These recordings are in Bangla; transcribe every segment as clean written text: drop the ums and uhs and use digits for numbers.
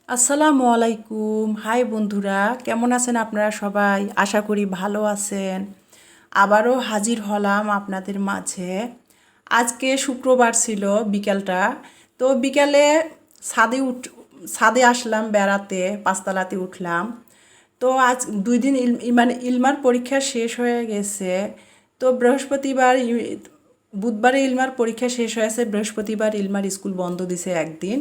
আসসালামু আলাইকুম। হাই বন্ধুরা, কেমন আছেন আপনারা সবাই? আশা করি ভালো আছেন। আবারও হাজির হলাম আপনাদের মাঝে। আজকে শুক্রবার ছিল বিকেলটা। তো বিকেলে ছাদে ছাদে আসলাম বেড়াতে, পাঁচতলাতে উঠলাম। তো আজ 2 দিন মানে ইলমার পরীক্ষা শেষ হয়ে গেছে। তো বুধবারে ইলমার পরীক্ষা শেষ হয়েছে, বৃহস্পতিবার ইলমার স্কুল বন্ধ দিছে একদিন।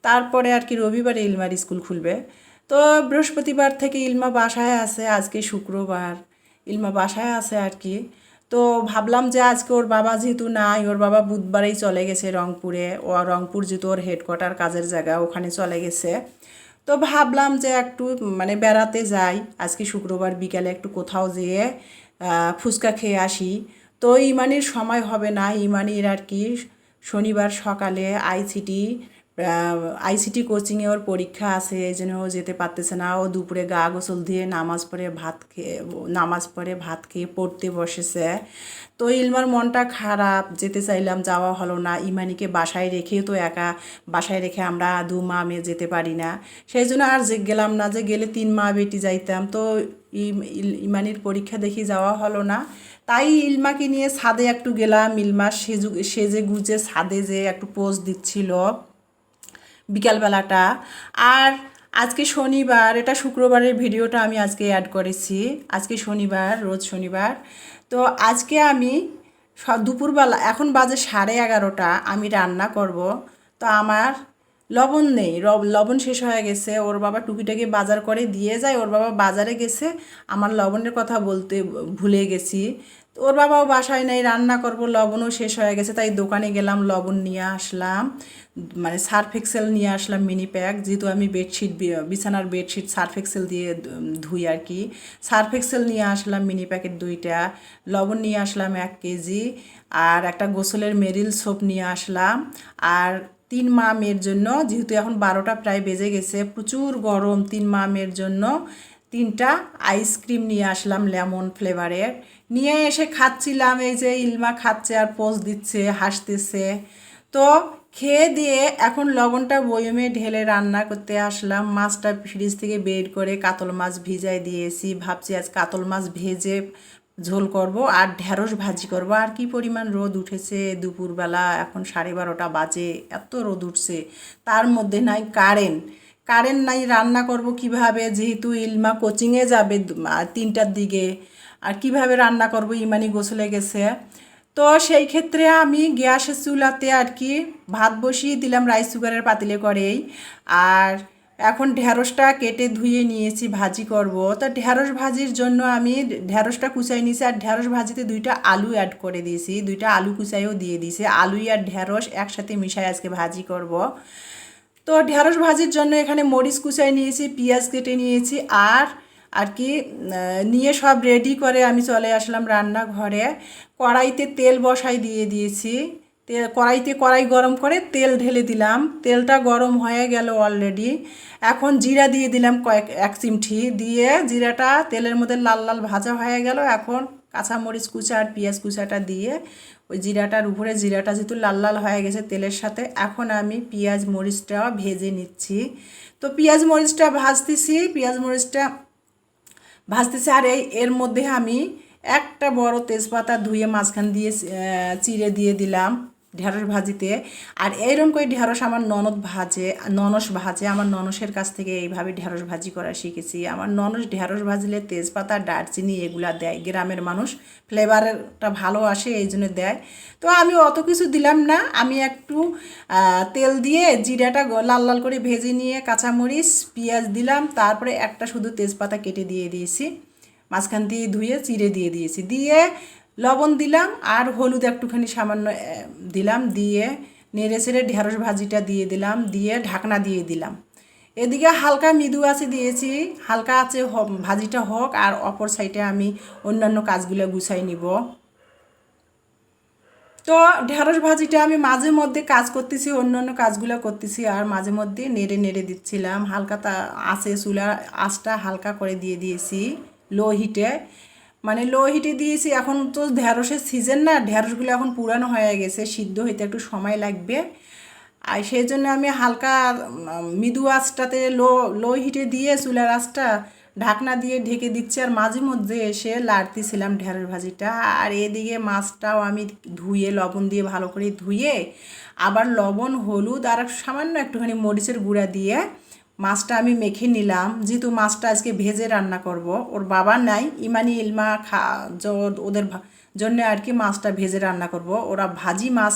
তারপরে আর কি রবিবারে ইলমার স্কুল খুলবে। তো বৃহস্পতিবার থেকে ইলমা বাসায় আছে, আজকে শুক্রবার ইলমা বাসায় আছে আর কি। তো ভাবলাম যে আজকে ওর বাবা যেহেতু নাই, ওর বাবা বুধবারেই চলে গেছে রংপুরে। ও রংপুর যেহেতু ওর হেডকোয়ার্টার কাজের জায়গা, ওখানে চলে গেছে। তো ভাবলাম যে একটু মানে বেড়াতে যাই আজকে শুক্রবার বিকালে, একটু কোথাও যেয়ে ফুচকা খেয়ে আসি। তো ইমানির সময় হবে না, ইমানির আর কি শনিবার সকালে আইসিটি কোচিংয়ে ওর পরীক্ষা আছে, এই জন্য ও যেতে পারতেছে না। ও দুপুরে গা গোসল দিয়ে নামাজ পড়ে ভাত খেয়ে পড়তে বসেছে। তো ইলমার মনটা খারাপ, যেতে চাইলাম যাওয়া হলো না। ইমানিকে বাসায় রেখে তো একা, বাসায় রেখে আমরা 2 মা মেয়ে যেতে পারি না। সেই জন্য আর যে গেলাম না, যে গেলে 3 মা বেটি যাইতাম। তো ইমানির পরীক্ষা দেখি যাওয়া হলো না। তাই ইলমাকে নিয়ে ছাদে একটু গেলাম। ইলমা সেজে গুজে ছাদে যে একটু পোজ দিচ্ছিল বিকালবেলাটা। আর আজকে শনিবার, এটা শুক্রবারের ভিডিওটা আমি আজকে অ্যাড করেছি। আজকে শনিবার, রোজ শনিবার। তো আজকে আমি দুপুরবেলা, এখন বাজে 11:30, আমি রান্না করব। তো আমার লবণ নেই, লবণ শেষ হয়ে গেছে। ওর বাবা টুকিটাকি বাজার করে দিয়ে যায়, ওর বাবা বাজারে গেছে, আমার লবণের কথা বলতে ভুলে গেছি। তো ওর বাবাও বাসায় নেই, রান্না করব, লবণও শেষ হয়ে গেছে। তাই দোকানে গেলাম, লবণ নিয়ে আসলাম, মানে সার্ফ এক্সেল নিয়ে আসলাম মিনি প্যাক। যেহেতু আমি বিছানার বেডশিট সার্ফ এক্সেল দিয়ে ধুই আর কি। সার্ফ এক্সেল নিয়ে আসলাম মিনি প্যাকেট 2টা, লবণ নিয়ে আসলাম 1 কেজি, আর একটা গোসলের মেরিল সোপ নিয়ে আসলাম। আর 3 মা মেয়ের জন্য, যেহেতু এখন 12টা প্রায় বেজে গেছে, প্রচুর গরম, 3 মা মেয়ের জন্য 3টা আইসক্রিম নিয়ে আসলাম লেমন ফ্লেভারের। নিয়ে এসে খাচ্ছিলাম, এই যে ইলমা খাচ্ছে আর পোজ দিচ্ছে, হাসতেছে। তো খেয়ে দিয়ে এখন লবণটা বয়মে ঢেলে রান্না করতে আসলাম। মাছটা ফ্রিজ থেকে বের করে কাতল মাছ ভিজাই দিয়েছি। ভাবছি আজ কাতল মাছ ভেজে ঝোল করব আর ঢ্যাঁড়স ভাজি করব। আর কি পরিমাণ রোদ উঠেছে দুপুরবেলা, এখন 12:30 বাজে, এত রোদ উঠছে। তার মধ্যে নাই কারেন্ট নাই, রান্না করব কিভাবে? যেহেতু ইলমা কোচিংয়ে যাবে 3টার দিকে, আর কিভাবে রান্না করব? ইমানি গোসলে গেছে। তো সেই ক্ষেত্রে আমি গ্যাসের চুলাতে আর কি ভাত বসিয়ে দিলাম রাইস কুকারের পাতিলে করেই। আর এখন ঢ্যাঁড়সটা কেটে ধুয়ে নিয়েছি, ভাজি করব। তো ঢ্যাঁড়স ভাজির জন্য আমি ঢ্যাঁড়সটা কুচাই নিয়েছি, আর ঢ্যাঁড়স ভাজিতে 2টা আলু অ্যাড করে দিয়েছি, 2টা আলু কুচাইও দিয়ে দিয়েছি। আলু আর ঢ্যাঁড়স একসাথে মিশাই আজকে ভাজি করব। তো ঢ্যাঁড়স ভাজির জন্য এখানে মরিচ কুচাই নিয়েছি, পেঁয়াজ কেটে নিয়েছি, আর আর কি নিয়ে সব রেডি করে আমি চলে আসলাম রান্নাঘরে। কড়াইতে তেল বসাই দিয়ে দিয়েছি। কড়াই গরম করে তেল ঢেলে দিলাম, তেলটা গরম হয়ে গেল অলরেডি। এখন জিরা দিয়ে দিলাম 1 চিমটি, দিয়ে জিরাটা তেলের মধ্যে লাল লাল ভাজা হয়ে গেল। এখন কাঁচামরিচ কুচা আর পেঁয়াজ কুচাটা দিয়ে ওই জিরাটার উপরে, জিরাটা যেহেতু লাল লাল হয়ে গেছে তেলের সাথে, এখন আমি পেঁয়াজ মরিচটা ভেজে নিচ্ছি। তো পেঁয়াজ মরিচটা ভাজতেছি। আর এর মধ্যে আমি একটা বড় তেজপাতা ধুয়ে মাঝখান দিয়ে চিড়ে দিয়ে দিলাম ঢ্যাঁড়স ভাজিতে। আর এইরকম করে ঢ্যাঁড়স আমার ননস ভাজে। আমার ননসের কাছ থেকে এইভাবে ঢ্যাঁড়স ভাজি করা শিখেছি। আমার ননস ঢ্যাঁড়স ভাজলে তেজপাতা, দারচিনি এগুলা দেয়, গ্রামের মানুষ ফ্লেভারটা ভালো আসে এই জন্য দেয়। তো আমি অত কিছু দিলাম না, আমি একটু তেল দিয়ে জিরাটা লাল লাল করে ভেজে নিয়ে কাঁচামরিচ পেঁয়াজ দিলাম, তারপরে একটা শুধু তেজপাতা কেটে দিয়ে দিয়েছি, মাঝখান দিয়ে ধুয়ে চিড়ে দিয়ে দিয়েছি, দিয়ে লবণ দিলাম আর হলুদ একটুখানি সামান্য দিলাম, দিয়ে নেড়ে ছেড়ে ঢ্যাঁড়স ভাজিটা দিয়ে দিলাম, দিয়ে ঢাকনা দিয়ে দিলাম। এদিকে হালকা মৃদু আছে দিয়েছি, হালকা আছে ভাজিটা হোক, আর অপর সাইডে আমি অন্যান্য কাজগুলো গুছাই নিব। তো ঢ্যাঁড়স ভাজিটা আমি মাঝে মধ্যে কাজ করতেছি, অন্যান্য কাজগুলো করতেছি, আর মাঝে মধ্যে নেড়ে নেড়ে দিচ্ছিলাম। হালকা আছে চুলার আঁচটা হালকা করে দিয়ে দিয়েছি লো হিটে, মানে লো হিটে দিয়েছি। এখন তো ঢ্যাঁড়সের সিজন না, ঢ্যাঁড়সগুলো এখন পুরানো হয়ে গেছে, সিদ্ধ হইতে একটু সময় লাগবে। আর সেই জন্য আমি হালকা মৃদু আঁচটাতে লো হিটে দিয়ে চুলার আঁচটা ঢাকনা দিয়ে ঢেকে দিচ্ছি, আর মাঝে মধ্যে এসে লাড়তেছিলাম ঢেঁড়স ভাজিটা। আর এদিকে মাছটাও আমি ধুয়ে লবণ দিয়ে ভালো করে ধুয়ে আবার লবণ হলুদ আর সামান্য একটুখানি মরিচের গুঁড়া দিয়ে মাছটা আমি মেখে নিলাম, যেহেতু মাছটা আজকে ভেজে রান্না করব। ওর বাবা নাই, ইমানি ইলমা ওদের জন্য আর কি মাছটা ভেজে রান্না করব। ওরা ভাজি মাছ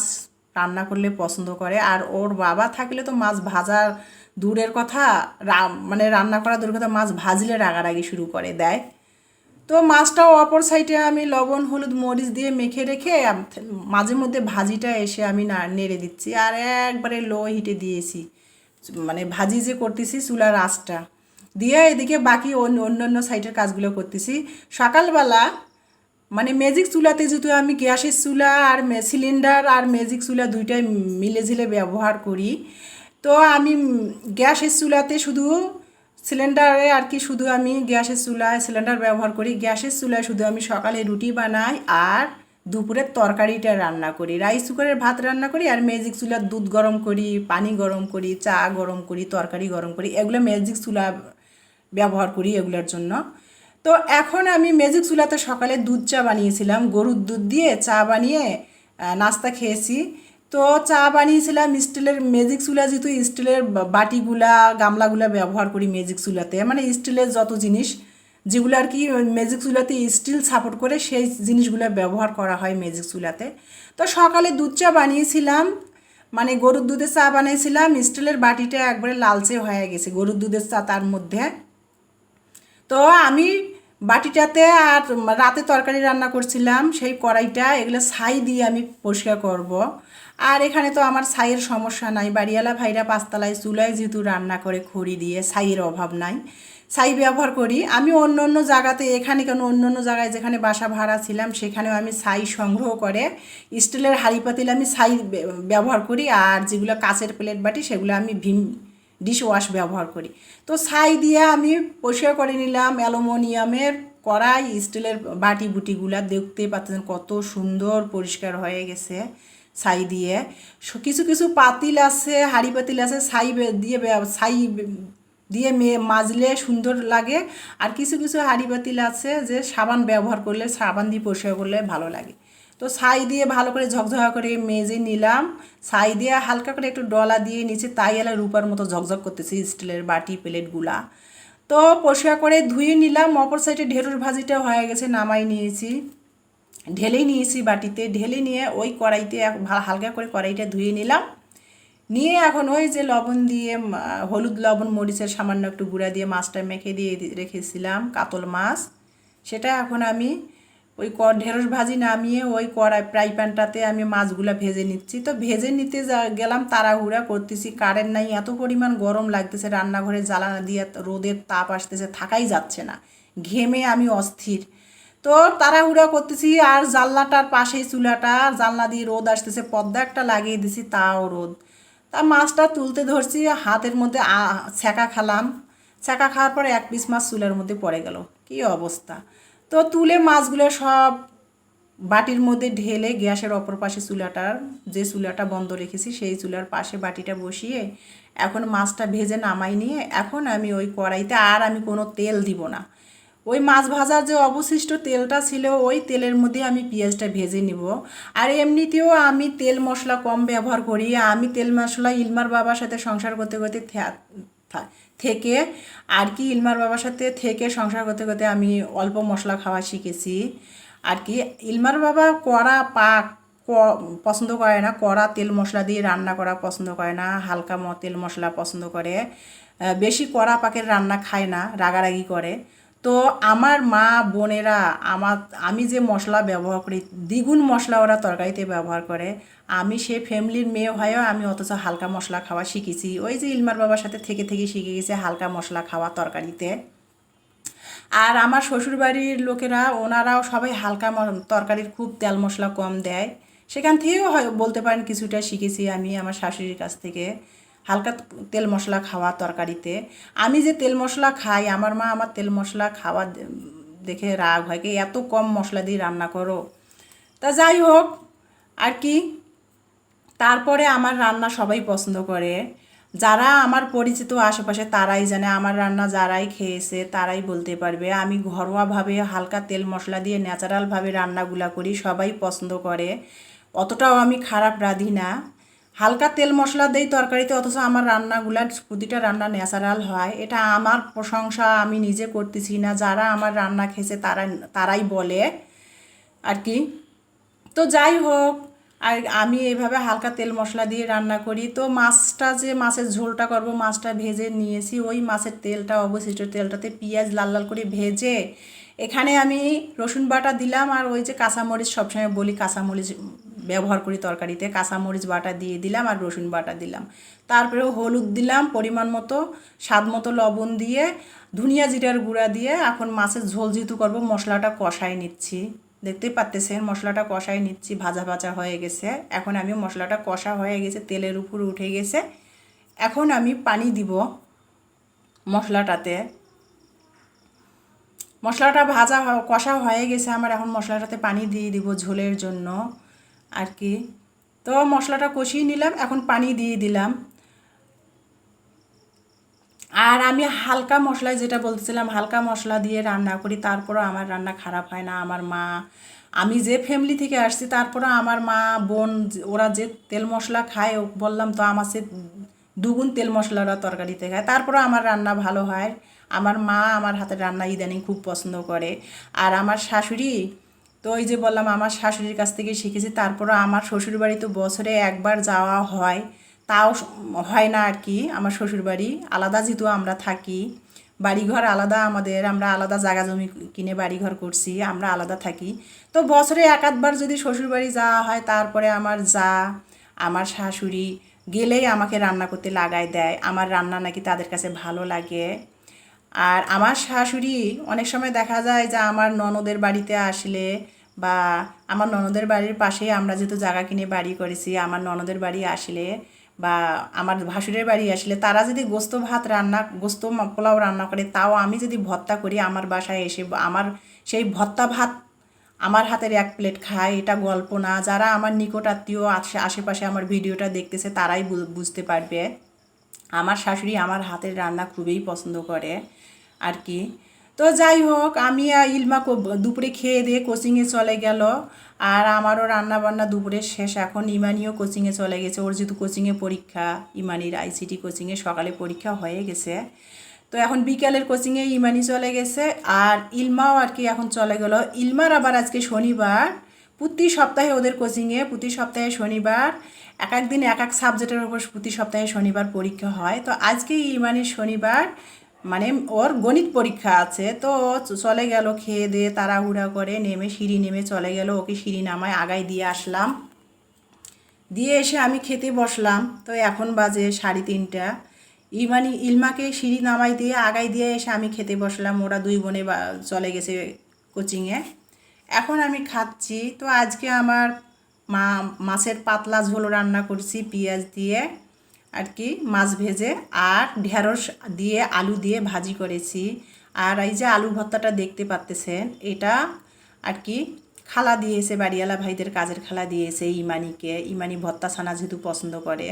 রান্না করলে পছন্দ করে, আর ওর বাবা থাকলে তো মাছ ভাজা দূরের কথা, মানে রান্না করা দূরের কথা, মাছ ভাজলে রাগারাগি শুরু করে দেয়। তো মাছটাও অপর সাইডে আমি লবণ হলুদ মরিচ দিয়ে মেখে রেখে মাঝে মধ্যে ভাজিটা এসে আমি নেড়ে দিচ্ছি, আর একবারে লো হিটে দিয়েছি, মানে ভাজি যে করতেছি চুলার আঁচটা দিয়ে এদিকে বাকি অন্য সাইডের কাজগুলো করতেছি। সকালবেলা মানে ম্যাজিক চুলাতে যেহেতু আমি গ্যাসের চুলা আর সিলিন্ডার আর ম্যাজিক চুলা দুইটাই মিলে ব্যবহার করি, তো আমি গ্যাসের চুলাতে শুধু সিলিন্ডারে আর কি শুধু আমি গ্যাসের চুলায় সিলিন্ডার ব্যবহার করি। গ্যাসের চুলায় শুধু আমি সকালে রুটি বানাই আর দুপুরের তরকারিটা রান্না করি, রাইস কুকারের ভাত রান্না করি, আর ম্যাজিক চুলার দুধ গরম করি, পানি গরম করি, চা গরম করি, তরকারি গরম করি, এগুলো ম্যাজিক চুলা ব্যবহার করি এগুলোর জন্য। তো এখন আমি ম্যাজিক চুলাতে সকালে দুধ চা বানিয়েছিলাম, গরুর দুধ দিয়ে চা বানিয়ে নাস্তা খেয়েছি। তো চা বানিয়েছিলাম স্টিলের, ম্যাজিক চুলা যেহেতু স্টিলের বাটিগুলা গামলাগুলা ব্যবহার করি ম্যাজিক চুলাতে, মানে স্টিলের যত জিনিস যেগুলো আর কি ম্যাজিক চুলাতে স্টিল সাপোর্ট করে সেই জিনিসগুলো ব্যবহার করা হয় ম্যাজিক চুলাতে। তো সকালে দুধ চা বানিয়েছিলাম, মানে গরুর দুধের চা বানিয়েছিলাম, স্টিলের বাটিটা একবারে লালচে হয়ে গেছে গরুর দুধের চা তার মধ্যে। তো আমি বাটিটাতে আর রাতে তরকারি রান্না করছিলাম সেই কড়াইটা, এগুলো ছাই দিয়ে আমি পরিষ্কার করব। আর এখানে তো আমার ছাইয়ের সমস্যা নাই, বাড়িওয়ালা ভাইরা পাঁচতলায় চুলায় যেহেতু রান্না করে খড়ি দিয়ে, ছাইয়ের অভাব নাই, ছাই ব্যবহার করি। আমি অন্য জায়গাতে, এখানে কেন অন্য জায়গায় যেখানে বাসা ভাড়া ছিলাম সেখানেও আমি ছাই সংগ্রহ করে স্টিলের হাঁড়ি পাতিল আমি ছাই ব্যবহার করি, আর যেগুলো কাঁচের প্লেট বাটি সেগুলো আমি ডিশ ওয়াশ ব্যবহার করি। তো ছাই দিয়ে আমি পরিষ্কার করে নিলাম অ্যালুমিনিয়ামের কড়াই, স্টিলের বাটি বুটিগুলা দেখতে পাচ্ছেন কত সুন্দর পরিষ্কার হয়ে গেছে ছাই দিয়ে। কিছু কিছু পাতিল আছে, হাঁড়ি পাতিল আছে ছাই দিয়ে মাজলে সুন্দর লাগে, আর কিছু কিছু হাঁড়ি পাতিল আছে যে সাবান ব্যবহার করলে, সাবান দিয়ে পরিষ্কার করলে ভালো লাগে। তো ছাই দিয়ে ভালো করে ঝকঝকা করে মেজে নিলাম, ছাই দিয়ে হালকা করে একটু ডলা দিয়ে নিচে তাই এলা রূপার মতো ঝকঝক করতেছি স্টিলের বাটি প্লেটগুলা। তো পরিষ্কার করে ধুয়ে নিলাম। অপর সাইডে ঢেঁড়স ভাজিটা হয়ে গেছে, নামাই নিয়েছি, ঢেলে নিয়েছি বাটিতে, ঢেলে নিয়ে ওই কড়াইতে হালকা করে কড়াইটা ধুয়ে নিলাম, নিয়ে এখন ওই যে লবণ দিয়ে হলুদ লবণ মরিচের সামান্য একটু গুঁড়া দিয়ে মাছটা মেখে দিয়ে রেখেছিলাম, কাতল মাছ, সেটা এখন আমি ওই ঢেঁড়স ভাজি নামিয়ে ওই ফ্রাই প্যানটাতে আমি মাছগুলো ভেজে নিচ্ছি। তো ভেজে নিতে গেলাম, তাড়াহুড়া করতেছি, কারেন্ট নাই, এত পরিমাণ গরম লাগতেছে, রান্নাঘরে জ্বালানা দিয়ে রোদের তাপ আসতেছে, থাকাই যাচ্ছে না, ঘেমে আমি অস্থির। তো তাড়াহুড়া করতেছি, আর জানলাটার পাশেই চুলাটা, জানলা দিয়ে রোদ আসতেছে, পর্দা একটা লাগিয়ে দিছি তাও রোদ। তা মাছটা তুলতে ধরছি, হাতের মধ্যে ছ্যাঁকা খালাম, ছ্যাঁকা খাওয়ার পরে এক পিস মাছ চুলার মধ্যে পড়ে গেল, কী অবস্থা। তো তুলে মাছগুলো সব বাটির মধ্যে ঢেলে গ্যাসের অপর পাশে চুলাটার, যে চুলাটা বন্ধ রেখেছি সেই চুলার পাশে বাটিটা বসিয়ে এখন মাছটা ভেজে নামাই নিয়ে এখন আমি ওই কড়াইতে আর আমি কোনো তেল দিব না, ওই মাছ ভাজার যে অবশিষ্ট তেলটা ছিল ওই তেলের মধ্যে আমি পেঁয়াজটা ভেজে নিব। আর এমনিতেও আমি তেল মশলা কম ব্যবহার করি, আমি তেল মশলা ইলমার বাবার সাথে সংসার করতে করতে থেকে আর কি ইলমার বাবার সাথে থেকে সংসার করতে করতে আমি অল্প মশলা খাওয়া শিখেছি আর কি। ইলমার বাবা কড়া পাক পছন্দ করে না, কড়া তেল মশলা দিয়ে রান্না করা পছন্দ করে না, হালকা তেল মশলা পছন্দ করে, বেশি কড়া পাকের রান্না খায় না, রাগারাগি করে। তো আমার মা বোনেরা আমি যে মশলা ব্যবহার করি দ্বিগুণ মশলা ওরা তরকারিতে ব্যবহার করে, আমি সে ফ্যামিলির মেয়ে হয়েও আমি অথচ হালকা মশলা খাওয়া শিখেছি, ওই যে ইলমার বাবার সাথে থেকে শিখে গেছে হালকা মশলা খাওয়া তরকারিতে। আর আমার শ্বশুরবাড়ির লোকেরা ওনারাও সবাই হালকা তরকারির খুব তেল মশলা কম দেয়, সেখান থেকেও হয় বলতে পারেন কিছুটা শিখেছি আমি আমার শাশুড়ির কাছ থেকে হালকা তেল মশলা খাওয়া তরকারিতে। আমি যে তেল মশলা খাই, আমার মা আমার তেল মশলা খাওয়া দেখে রাগ হয়, কি এত কম মশলা দিয়ে রান্না করো। তা যাই হোক আর কি, তারপরে আমার রান্না সবাই পছন্দ করে, যারা আমার পরিচিত আশেপাশে তারাই জানে, আমার রান্না যারাই খেয়েছে তারাই বলতে পারবে। আমি ঘরোয়াভাবে হালকা তেল মশলা দিয়ে ন্যাচারালভাবে রান্নাগুলা করি, সবাই পছন্দ করে। অতটাও আমি খারাপ রাঁধি না, হালকা তেল মশলা দেই তরকারিতে, অথচ আমার রান্নাগুলা প্রতিটা রান্না ন্যাচারাল হয়। এটা আমার প্রশংসা আমি নিজে করতেছি না, যারা আমার রান্না খেয়েছে তারাই বলে আর কি। তো যাই হোক, আর আমি এইভাবে হালকা তেল মশলা দিয়ে রান্না করি। তো মাছটা যে মাছের ঝোলটা করব, মাছটা ভেজে নিয়েছি, ওই মাছের তেলটা অবশিষ্ট তেলটাতে পেঁয়াজ লাল লাল করে ভেজে এখানে আমি রসুন বাটা দিলাম, আর ওই যে কাঁচামরিচ, সবসময় বলি কাঁচামরিচ ব্যবহার করি তরকারিতে, কাঁচামরিচ বাটা দিয়ে দিলাম আর রসুন বাটা দিলাম। তারপরে হলুদ দিলাম পরিমাণ মতো, স্বাদ মতো লবণ দিয়ে, ধনিয়া জিরার গুঁড়া দিয়ে এখন মাছের ঝোল যেহেতু করবো মশলাটা কষাই নিচ্ছি। দেখতেই পাচ্তেছেন মশলাটা কষাই নিচ্ছি, ভাজা ভাজা হয়ে গেছে। এখন আমি মশলাটা কষা হয়ে গেছে, তেলের উপর উঠে গেছে। এখন আমি পানি দিব মশলাটাতে। মশলাটা কষা হয়ে গেছে আমার, এখন মশলাটাতে পানি দিয়ে দিব ঝোলের জন্য আর কি। তো মশলাটা কষিয়ে নিলাম, এখন পানি দিয়ে দিলাম। আর আমি হালকা মশলায়, যেটা বলতেছিলাম, হালকা মশলা দিয়ে রান্না করি, তারপরও আমার রান্না খারাপ হয় না। আমার মা, আমি যে ফ্যামিলি থেকে আসছি, তারপরও আমার মা বোন ওরা যে তেল মশলা খায়, বললাম তো আমার সে দুগুণ তেল মশলা ওরা তরকারিতে খায়, তারপরও আমার রান্না ভালো হয়। আমার মা আমার হাতের রান্না ইদানিং খুব পছন্দ করে। আর আমার শাশুড়ি, তো ওই যে বললাম আমার শাশুড়ির কাছ থেকে শিখেছি। তারপরও আমার শ্বশুরবাড়ি তো বছরে একবার যাওয়া হয়, তাও হয় না আর কি। আমার শ্বশুরবাড়ি আলাদা, যেহেতু আমরা থাকি, বাড়িঘর আলাদা আমাদের, আমরা আলাদা জায়গা জমি কিনে বাড়িঘর করছি, আমরা আলাদা থাকি। তো বছরে এক আধবার যদি শ্বশুরবাড়ি যাওয়া হয়, তারপরে আমার যা, আমার শাশুড়ি গেলেই আমাকে রান্না করতে লাগাই দেয়। আমার রান্না নাকি তাদের কাছে ভালো লাগে। আর আমার শাশুড়ি অনেক সময় দেখা যায় যে আমার ননদের বাড়িতে আসলে, বা আমার ননদের বাড়ির পাশে আমরা যেহেতু জায়গা কিনে বাড়ি করেছি, আমার ননদের বাড়ি আসলে বা আমার ভাসুরের বাড়ি আসলে, তারা যদি গোস্ত পোলাও রান্না করে, তাও আমি যদি ভর্তা করি, আমার বাসায় এসে আমার সেই ভর্তা ভাত আমার হাতের এক প্লেট খায়, এটা গল্প না। যারা আমার নিকট আত্মীয় আশেপাশে আমার ভিডিওটা দেখতেছে তারাই বুঝতে পারবে। আমার শাশুড়ি আমার হাতের রান্না খুবই পছন্দ করে আর কি। তো যাই হোক, আমি ইলমা দুপুরে খেয়ে দিয়ে কোচিংয়ে চলে গেল, আর আমারও রান্না বান্না দুপুরে শেষ। এখন ইমানিও কোচিংয়ে চলে গেছে, ওর যেহেতু কোচিংয়ে পরীক্ষা, ইমানির আইসিটি কোচিংয়ে সকালে পরীক্ষা হয়ে গেছে। তো এখন বিকালের কোচিংয়ে ইমানি চলে গেছে, আর ইলমাও আর কি এখন চলে গেল। ইলমার আবার আজকে শনিবার, প্রতি সপ্তাহে ওদের কোচিংয়ে প্রতি সপ্তাহে শনিবার এক এক দিন এক এক সাবজেক্টের উপর প্রতি সপ্তাহে শনিবার পরীক্ষা হয়। তো আজকে ইমানির শনিবার, মানে ওর গণিত পরীক্ষা আছে। তো চলে গেল খেয়ে দিয়ে তাড়াহুড়া করে, সিঁড়ি নেমে চলে গেল, ওকে সিঁড়ি নামায় আগায় দিয়ে আসলাম। দিয়ে এসে আমি খেতে বসলাম। তো এখন বাজে 3:30। ইলমাকে সিঁড়ি নামাই দিয়ে আগাই দিয়ে এসে আমি খেতে বসলাম। ওরা দুই বোনে চলে গেছে কোচিংয়ে। এখন আমি খাচ্ছি। তো আজকে আমার মাছের পাতলা ঝোল রান্না করছি পেঁয়াজ দিয়ে আর কি, মাছ ভেজে, আর ঢেঁড়স দিয়ে আলু দিয়ে ভাজি করেছি। আর এই যে আলু ভর্তাটা দেখতে পাচ্তেছেন, এটা আর কি খালা দিয়েছে, বাড়িওয়ালা ভাইদের কাজের খালা দিয়েছে ইমানিকে। ইমানি ভর্তা ছানা যেহেতু পছন্দ করে,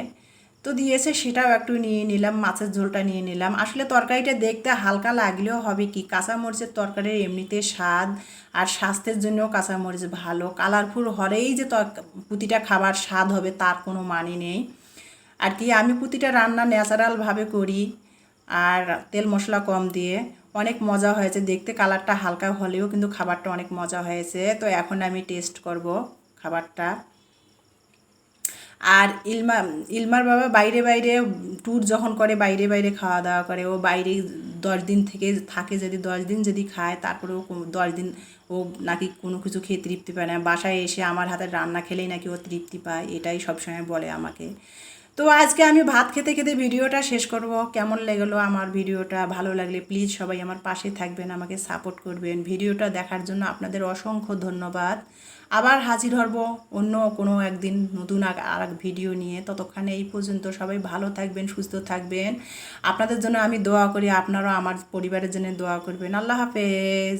তো দিয়েছে, সেটাও একটু নিয়ে নিলাম। মাছের ঝোলটা নিয়ে নিলাম। আসলে তরকারিটা দেখতে হালকা লাগলেও হবে কি, কাঁচামরিচের তরকারির এমনিতে স্বাদ, আর স্বাস্থ্যের জন্যও কাঁচামরিচ ভালো। কালারফুল হলেই যে প্রতিটা খাবার স্বাদ হবে তার কোনো মানে নেই আর কি। আমি প্রতিটা রান্না ন্যাচারালভাবে করি, আর তেল মশলা কম দিয়ে। অনেক মজা হয়েছে দেখতে, কালারটা হালকা হলেও কিন্তু খাবারটা অনেক মজা হয়েছে। তো এখন আমি টেস্ট করব খাবারটা। আর ইলমার বাবা বাইরে বাইরে ট্যুর যখন করে, বাইরে বাইরে খাওয়া দাওয়া করে। ও বাইরে 10 দিন থেকে থাকে, যদি 10 দিন যদি খায়, তারপরে ও 10 দিন ও নাকি কোনো কিছু খেয়ে তৃপ্তি পায় না। বাসায় এসে আমার হাতের রান্না খেলেই নাকি ও তৃপ্তি পায়, এটাই সবসময় বলে আমাকে। তো আজকে আমি ভাত খেতে খেতে ভিডিওটা শেষ করব। কেমন লাগলো আমার ভিডিওটা? ভালো লাগলে প্লিজ সবাই আমার পাশে থাকবেন, আমাকে সাপোর্ট করবেন। ভিডিওটা দেখার জন্য আপনাদের অসংখ্য ধন্যবাদ। আবার হাজির হব অন্য কোনো একদিন নতুন আর এক ভিডিও নিয়ে। ততক্ষণে এই পর্যন্ত সবাই ভালো থাকবেন, সুস্থ থাকবেন। আপনাদের জন্য আমি দোয়া করি, আপনারাও আমার পরিবারের জন্য দোয়া করবেন। আল্লাহ হাফেজ।